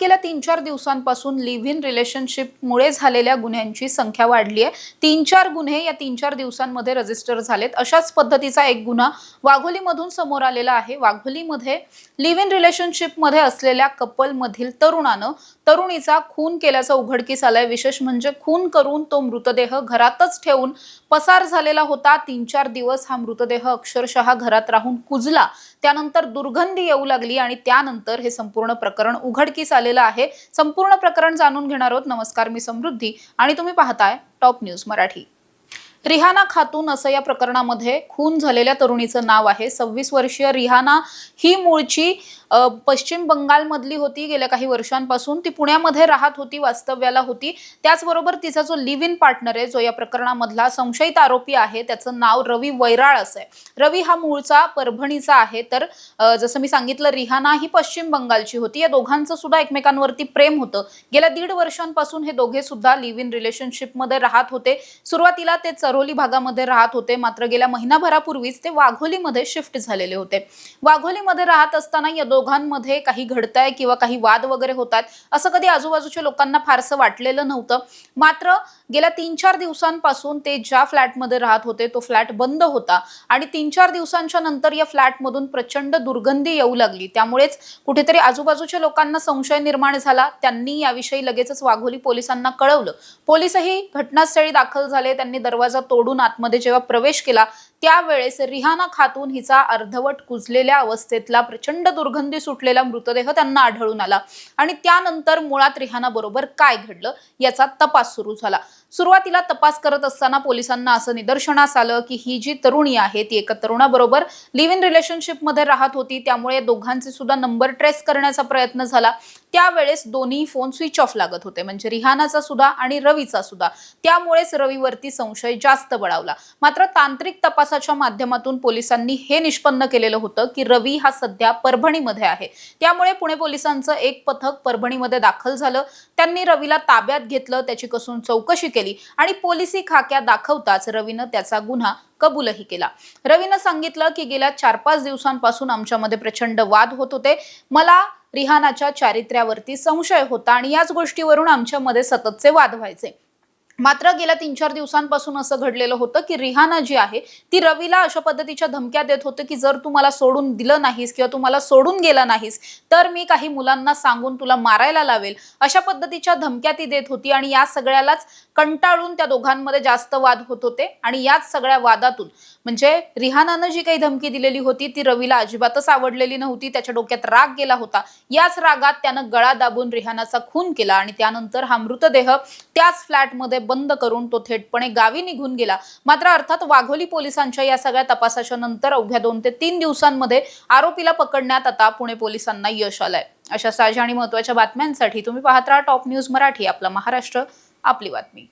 गेल्या 3-4 दिवसांपासून live in रिलेशनशिपमुळे झालेल्या गुन्ह्यांची संख्या वाढली आहे। 3-4 गुन्हे या 3-4 दिवसांमध्ये रजिस्टर झालेत। अशाच पद्धतीचा एक गुन्हा वाघोलीमधून समोर आलेला आहे। वाघोलीमध्ये लिव्ह इन रिलेशनशिपमध्ये असलेल्या कपलमधील तरुणानं तरुणीचा खून केल्याचं उघडकीस आलंय। विशेष म्हणजे खून करून तो मृतदेह घरातच ठेवून पसार झालेला होता। 3-4 दिवस हा मृतदेह अक्षरशः घरात राहून कुजला, त्यानंतर दुर्गंधी येऊ लागली आणि त्यानंतर हे संपूर्ण प्रकरण उघडकीस आलेलं आहे। संपूर्ण प्रकरण जाणून घेणार आहोत। नमस्कार, मी समृद्धी आणि तुम्ही पाहताय टॉप न्यूज मराठी। रिहाना खातून असं या प्रकरणामध्ये खून झालेल्या तरुणीचं नाव आहे। 26 वर्षीय रिहाना ही मूळची पश्चिम बंगाल मधली होती। गेल्या काही वर्षांपासून ती पुण्यामध्ये राहत होती, वास्तव्याला होती। त्याचबरोबर तिचा जो लिव्ह इन पार्टनर आहे, जो या प्रकरणामधला संशयित आरोपी आहे, त्याचं नाव रवी वैराळ असं आहे। रवी हा मूळचा परभणीचा आहे। तर जसं मी सांगितलं, रिहाना ही पश्चिम बंगालची होती। या दोघांचं सुद्धा एकमेकांवरती प्रेम होतं। गेल्या 1.5 वर्षांपासून हे दोघे सुद्धा लिव्ह इन रिलेशनशिपमध्ये राहत होते। सुरुवातीला ते चरोली भागामध्ये राहत होते, मात्र गेल्या महिनाभरापूर्वीच ते वाघोलीमध्ये शिफ्ट झालेले होते। वाघोलीमध्ये राहत असताना या दोघांमध्ये काही घडतंय किंवा काही वाद वगैरे होतात असं कधी आजूबाजूच्या लोकांना फारसं वाटलेलं नव्हतं। मात्र गेल्या 3-4 दिवसांपासून ते ज्या फ्लॅटमध्ये राहत होते तो फ्लॅट बंद होता आणि 3-4 दिवसांच्या नंतर या फ्लॅटमधून प्रचंड दुर्गंधी येऊ लागली। त्यामुळेच कुठेतरी आजूबाजूच्या लोकांना संशय निर्माण झाला। त्यांनी याविषयी लगेचच वाघोली पोलिसांना कळवलं। पोलिसही घटनास्थळी दाखल झाले। त्यांनी दरवाजा तोडून आतमध्ये जेव्हा प्रवेश केला त्यावेळेस रिहाना खातून हिचा अर्धवट कुजलेल्या अवस्थेतला प्रचंड दुर्गंधी सुटलेला मृतदेह त्यांना आढळून आला आणि त्यानंतर मुळात रिहाना बरोबर काय घडलं याचा तपास सुरू झाला। सुरुवातीला तपास करत असताना पोलिसांना असं निदर्शनास आलं की ही जी तरुणी आहे ती एका तरुणाबरोबर लिव्ह इन रिलेशनशिपमध्ये राहत होती। त्यामुळे दोघांचे सुद्धा नंबर ट्रेस करण्याचा प्रयत्न झाला। त्यावेळेस दोन्ही फोन स्विच ऑफ लागत होते, म्हणजे रिहानाचा सुद्धा आणि रवीचा सुद्धा। त्यामुळेच रवीवरती संशय जास्त बळावला। मात्र तांत्रिक तपासाच्या माध्यमातून पोलिसांनी हे निष्पन्न केलेलं होतं की रवी हा सध्या परभणीमध्ये आहे। त्यामुळे पुणे पोलिसांचं एक पथक परभणीमध्ये दाखल झालं। त्यांनी रवीला ताब्यात घेतलं, त्याची कसून चौकशी केली आणि पोलिसी खाक्या दाखवताच रवीनं त्याचा गुन्हा कबूलही केला। रवीनं सांगितलं की गेल्या 4-5 दिवसांपासून आमच्यामध्ये प्रचंड वाद होत होते। मला रिहानाच्या चारित्र्यावरती संशय होता आणि याच गोष्टीवरून आमच्यामध्ये सततचे वाद व्हायचे। मात्र गेल्या 3-4 दिवसांपासून असं घडलेलं होतं की रिहाना जी आहे ती रवीला अशा पद्धतीच्या धमक्या देत होते की जर तू मला सोडून दिलं नाहीस किंवा तू मला सोडून गेला नाहीस तर मी काही मुलांना सांगून तुला मारायला लावेल, अशा पद्धतीच्या धमक्या ती देत होती। आणि या सगळ्यालाच कंटाळून त्या दोघांमध्ये जास्त वाद होत होते आणि याच सगळ्या वादातून म्हणजे रिहानानं जी काही धमकी दिलेली होती ती रवीला अजिबातच आवडलेली नव्हती। त्याच्या डोक्यात राग गेला होता। याच रागात त्यानं गळा दाबून रिहानाचा खून केला आणि त्यानंतर हा मृतदेह त्याच फ्लॅटमध्ये बंद करून तो थेटपणे गावी निघून गेला। मात्र अर्थात वाघोली पोलिसांच्या या सगळ्या तपासाच्या नंतर अवघ्या 2 ते 3 दिवसांमध्ये आरोपीला पकडण्यात आता पुणे पोलिसांना यश आलंय। अशा ताज्या आणि महत्त्वाच्या बातम्यांसाठी तुम्ही पाहत राहा टॉप न्यूज मराठी। आपला महाराष्ट्र, आपली बातमी।